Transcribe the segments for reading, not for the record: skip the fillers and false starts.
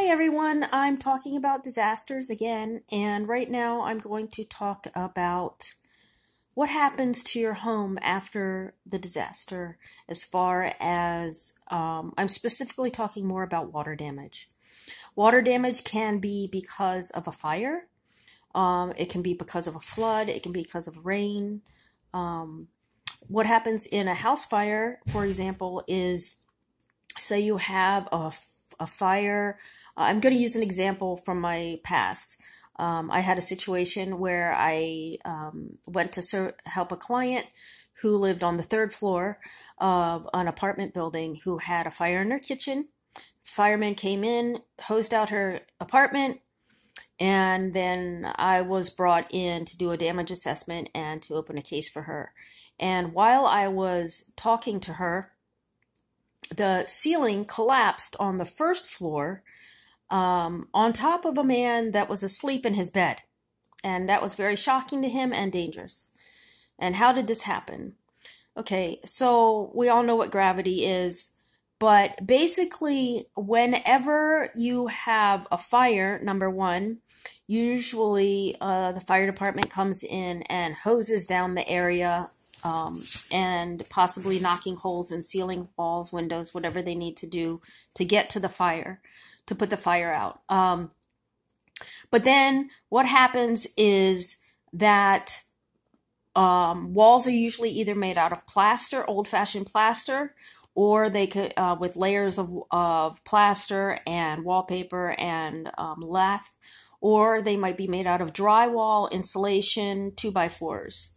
Everyone, I'm talking about disasters again, and right now I'm going to talk about what happens to your home after the disaster, as far as I'm specifically talking more about water damage. Water damage can be because of a fire, it can be because of a flood, it can be because of rain. Um, what happens in a house fire, for example, is say you have a fire. I'm going to use an example from my past. I had a situation where I went to help a client who lived on the third floor of an apartment building who had a fire in her kitchen. Firemen came in, hosed out her apartment, and then I was brought in to do a damage assessment and to open a case for her. And while I was talking to her, the ceiling collapsed on the first floor on top of a man that was asleep in his bed. And that was very shocking to him and dangerous. And how did this happen? Okay, so we all know what gravity is, but basically, whenever you have a fire, number one, usually the fire department comes in and hoses down the area, and possibly knocking holes in ceiling, walls, windows, whatever they need to do to get to the fire, to put the fire out. But then what happens is that walls are usually either made out of plaster, old-fashioned plaster, or they could with layers of plaster and wallpaper and lath, or they might be made out of drywall, insulation, 2x4s.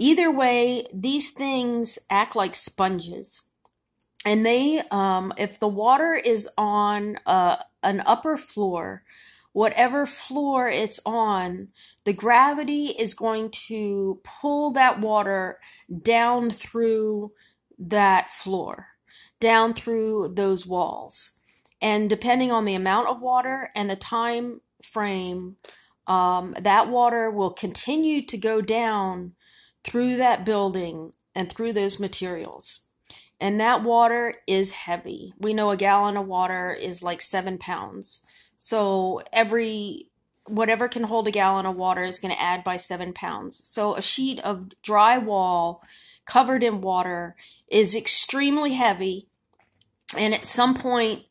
Either way, these things act like sponges. And they, if the water is on an upper floor, whatever floor it's on, the gravity is going to pull that water down through that floor, down through those walls. And depending on the amount of water and the time frame, that water will continue to go down through that building and through those materials. And that water is heavy. We know a gallon of water is like 7 pounds. So whatever can hold a gallon of water is going to add by 7 pounds. So a sheet of drywall covered in water is extremely heavy. And at some point,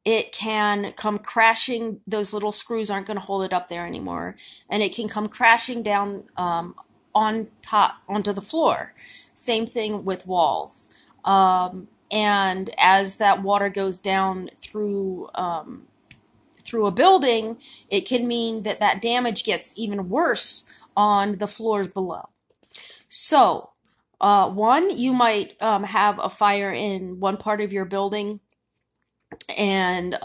it can come crashing. Those little screws aren't going to hold it up there anymore. And it can come crashing down on top onto the floor. Same thing with walls. And as that water goes down through a building, it can mean that damage gets even worse on the floors below. So, one, you might have a fire in one part of your building, and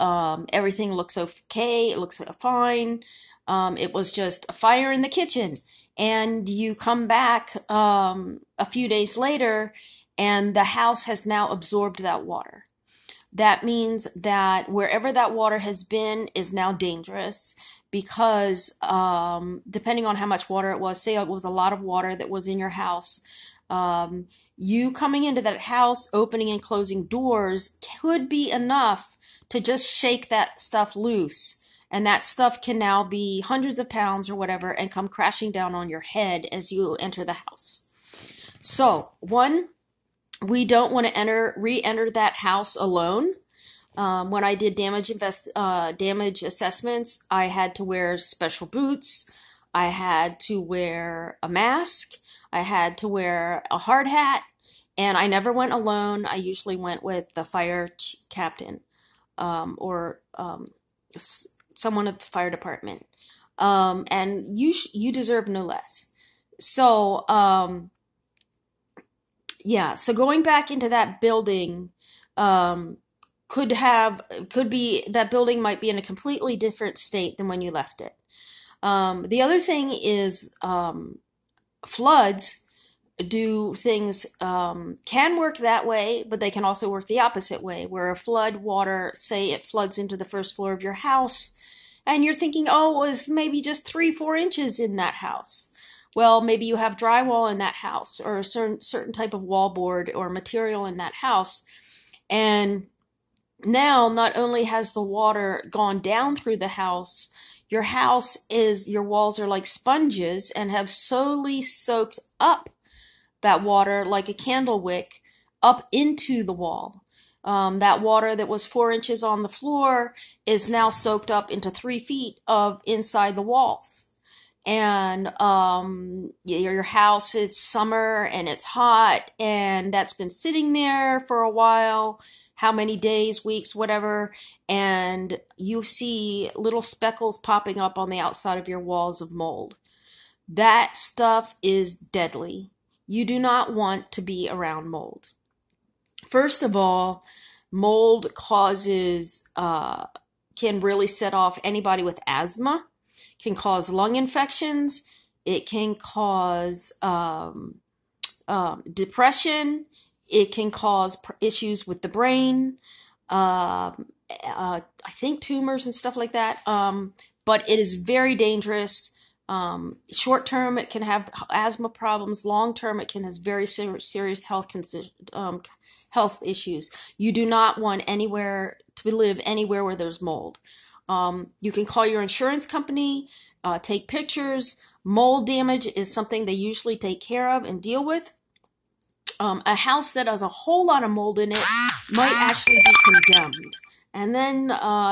everything looks okay, it looks fine. It was just a fire in the kitchen. And you come back a few days later, and the house has now absorbed that water. That means that wherever that water has been is now dangerous because depending on how much water it was, say it was a lot of water that was in your house, you coming into that house, opening and closing doors could be enough to just shake that stuff loose. And that stuff can now be hundreds of pounds or whatever and come crashing down on your head as you enter the house. So, one, we don't want to re-enter that house alone. When I did damage assessments, I had to wear special boots. I had to wear a mask. I had to wear a hard hat. And I never went alone. I usually went with the fire captain or someone at the fire department. And you deserve no less. So, yeah, so going back into that building, could be that building might be in a completely different state than when you left it. The other thing is, floods do things, can work that way, but they can also work the opposite way, where a flood water, say it floods into the first floor of your house, and you're thinking, oh, it was maybe just 3-4 inches in that house. Well, maybe you have drywall in that house or a certain type of wallboard or material in that house. And Now, not only has the water gone down through the house, your walls are like sponges and have slowly soaked up that water like a candle wick up into the wall. That water that was 4 inches on the floor is now soaked up into 3 feet of inside the walls. And your house, it's summer and it's hot, and that's been sitting there for a while, how many days, weeks, whatever, and you see little speckles popping up on the outside of your walls of mold. That stuff is deadly. You do not want to be around mold. First of all, mold can really set off anybody with asthma, can cause lung infections, it can cause depression, it can cause issues with the brain, I think tumors and stuff like that, but it is very dangerous. Short term, it can have asthma problems. Long term, it can have very serious health issues. You do not want to live anywhere where there's mold. You can call your insurance company, take pictures. Mold damage is something they usually take care of and deal with. A house that has a whole lot of mold in it might actually be condemned. And then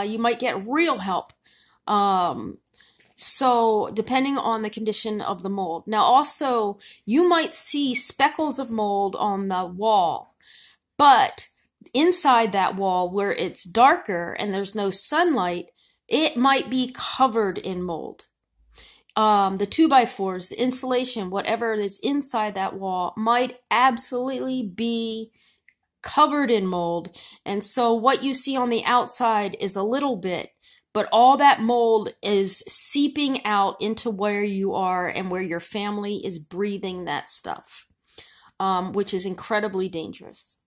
you might get real help. So depending on the condition of the mold. Now also, you might see speckles of mold on the wall, but inside that wall where it's darker and there's no sunlight, it might be covered in mold. The 2x4s, the insulation, whatever is inside that wall might absolutely be covered in mold. And so what you see on the outside is a little bit, but all that mold is seeping out into where you are and where your family is breathing that stuff, which is incredibly dangerous.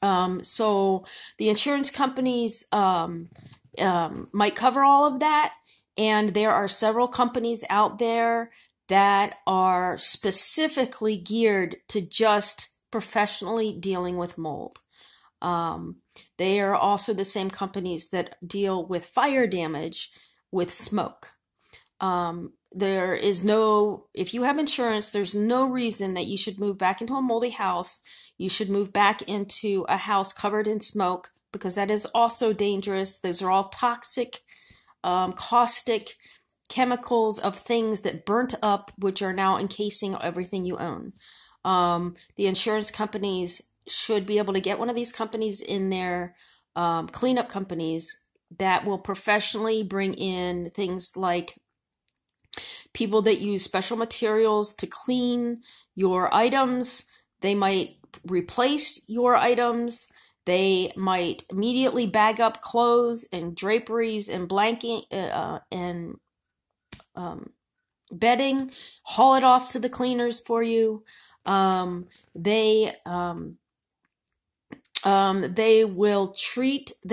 So the insurance companies might cover all of that, and there are several companies out there that are specifically geared to just professionally dealing with mold. They are also the same companies that deal with fire damage with smoke. If you have insurance, there's no reason that you should move back into a moldy house. You should move back into a house covered in smoke, because that is also dangerous. Those are all toxic, caustic chemicals of things that burnt up, which are now encasing everything you own. The insurance companies should be able to get one of these companies in there, cleanup companies that will professionally bring in things like people that use special materials to clean your items. They might replace your items. They might immediately bag up clothes and draperies and blanket and bedding, haul it off to the cleaners for you. They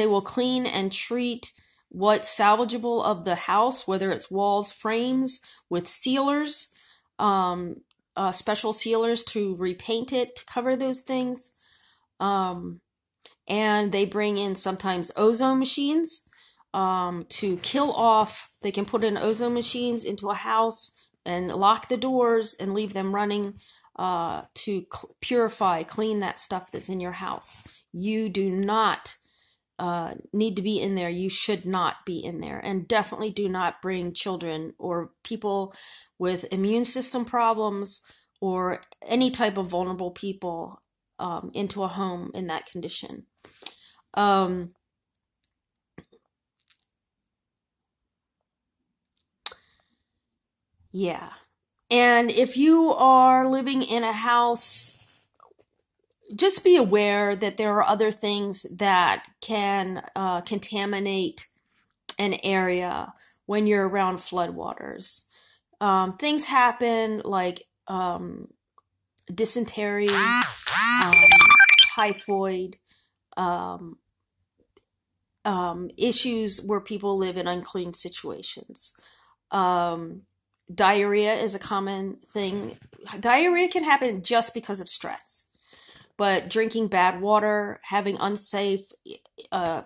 will clean and treat what's salvageable of the house, whether it's walls, frames, with sealers, special sealers to repaint it, to cover those things. And they bring in sometimes ozone machines, to kill off. They can put in ozone machines into a house and lock the doors and leave them running, to purify, clean that stuff that's in your house. You do not need to be in there. You should not be in there. And definitely do not bring children or people with immune system problems or any type of vulnerable people into a home in that condition. Yeah. And if you are living in a house, just be aware that there are other things that can contaminate an area when you're around floodwaters. Things happen like dysentery, typhoid, issues where people live in unclean situations. Diarrhea is a common thing. Diarrhea can happen just because of stress. but drinking bad water, having unsafe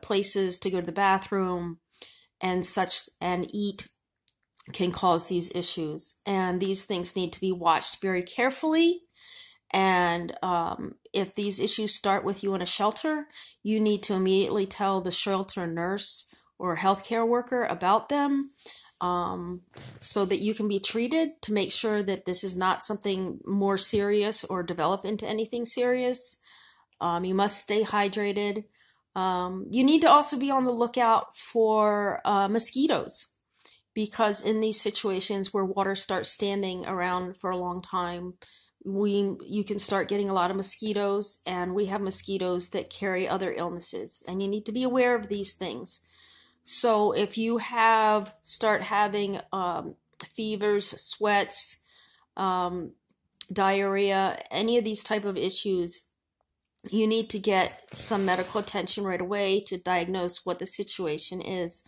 places to go to the bathroom and such and eat can cause these issues. And these things need to be watched very carefully. And if these issues start with you in a shelter, you need to immediately tell the shelter nurse or healthcare worker about them, so that you can be treated to make sure that this is not something more serious or develop into anything serious. You must stay hydrated. You need to also be on the lookout for mosquitoes, because in these situations where water starts standing around for a long time, you can start getting a lot of mosquitoes, and we have mosquitoes that carry other illnesses, and you need to be aware of these things. So if you start having fevers, sweats, diarrhea, any of these type of issues, you need to get some medical attention right away to diagnose what the situation is.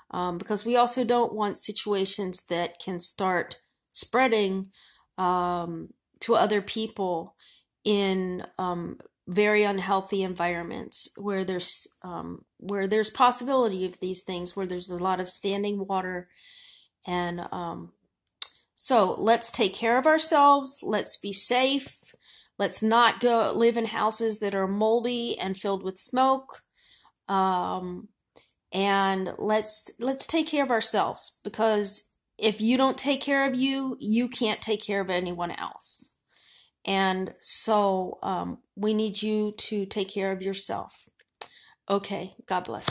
Because we also don't want situations that can start spreading to other people in very unhealthy environments where there's possibility of these things, where there's a lot of standing water. And so let's take care of ourselves. Let's be safe. Let's not go live in houses that are moldy and filled with smoke. And let's take care of ourselves, because if you don't take care of you, you can't take care of anyone else. And so we need you to take care of yourself. Okay, God bless.